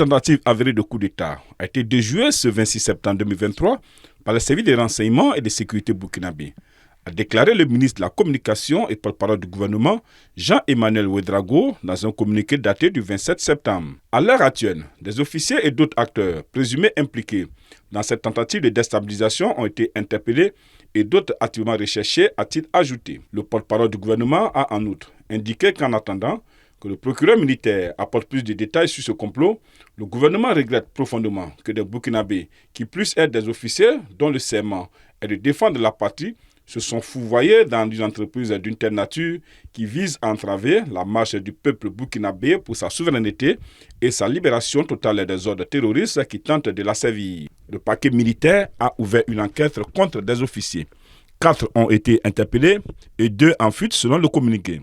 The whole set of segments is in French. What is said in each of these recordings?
tentative avérée de coup d'État a été déjouée ce 26 septembre 2023 par le service des renseignements et de sécurité burkinabé, a déclaré le ministre de la Communication et porte-parole du gouvernement, Jean-Emmanuel Ouédraogo, dans un communiqué daté du 27 septembre. À l'heure actuelle, des officiers et d'autres acteurs présumés impliqués dans cette tentative de déstabilisation ont été interpellés et d'autres activement recherchés, a-t-il ajouté. Le porte-parole du gouvernement a en outre indiqué qu'en attendant que le procureur militaire apporte plus de détails sur ce complot, le gouvernement regrette profondément que des Burkinabés, qui plus être des officiers dont le serment est de défendre la patrie, se sont fourvoyés dans une entreprise d'une telle nature qui vise à entraver la marche du peuple burkinabé pour sa souveraineté et sa libération totale des ordres terroristes qui tentent de l'asservir. Le parquet militaire a ouvert une enquête contre des officiers. 4 ont été interpellés et 2 en fuite selon le communiqué.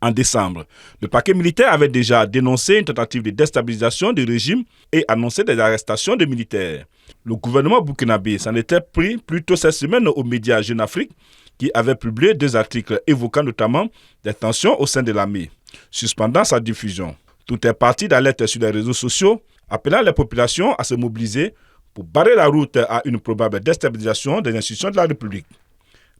En décembre, le parquet militaire avait déjà dénoncé une tentative de déstabilisation du régime et annoncé des arrestations de militaires. Le gouvernement burkinabé s'en était pris plus tôt cette semaine aux médias Jeune Afrique qui avait publié 2 articles évoquant notamment des tensions au sein de l'armée, suspendant sa diffusion. Tout est parti d'alerte sur les réseaux sociaux, appelant les populations à se mobiliser pour barrer la route à une probable déstabilisation des institutions de la République.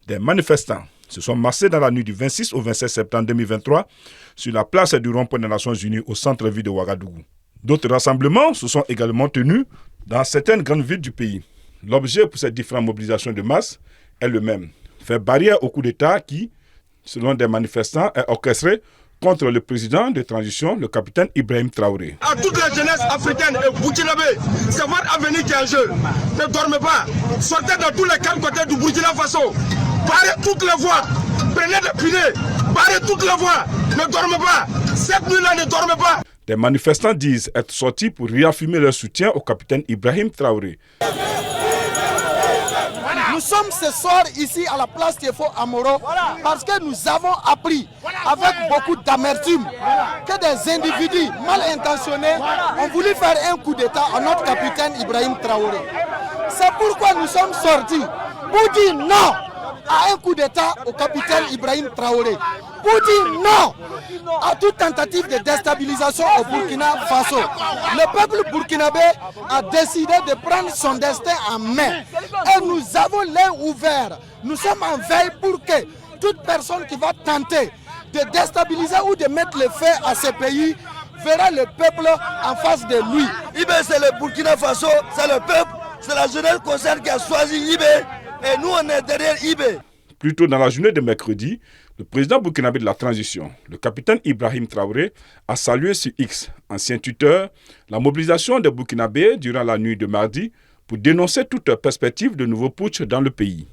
Des manifestants se sont massés dans la nuit du 26 au 27 septembre 2023 sur la place du rond-point des Nations Unies au centre-ville de Ouagadougou. D'autres rassemblements se sont également tenus dans certaines grandes villes du pays. L'objet pour ces différentes mobilisations de masse est le même, faire barrière au coup d'État qui, selon des manifestants, est orchestré contre le président de transition, le capitaine Ibrahim Traoré. À toute la jeunesse africaine et burkinabé, c'est votre avenir qui est en jeu. Ne dormez pas, sortez dans tous les 4 côtés du Burkina Faso. Barrez toutes les voies, prenez des pilets, barrez toutes les voies, ne dormez pas, cette nuit-là ne dormez pas. Des manifestants disent être sortis pour réaffirmer leur soutien au capitaine Ibrahim Traoré. Nous sommes ce soir ici à la place Tiefo Amoro parce que nous avons appris avec beaucoup d'amertume que des individus mal intentionnés ont voulu faire un coup d'État à notre capitaine Ibrahim Traoré. C'est pourquoi nous sommes sortis pour dire non à un coup d'État au capitaine Ibrahim Traoré, pour dire non à toute tentative de déstabilisation au Burkina Faso. Le peuple burkinabé a décidé de prendre son destin en main et nous avons l'œil ouvert. Nous sommes en veille pour que toute personne qui va tenter de déstabiliser ou de mettre le feu à ce pays verra le peuple en face de lui. Ibé, c'est le Burkina Faso, c'est le peuple, c'est la jeunesse concerne qui a choisi Ibé et nous on est derrière Ibé. Plus tôt dans la journée de mercredi, le président burkinabé de la transition, le capitaine Ibrahim Traoré, a salué sur X, ancien tuteur, la mobilisation des Burkinabés durant la nuit de mardi pour dénoncer toute perspective de nouveaux putsch dans le pays.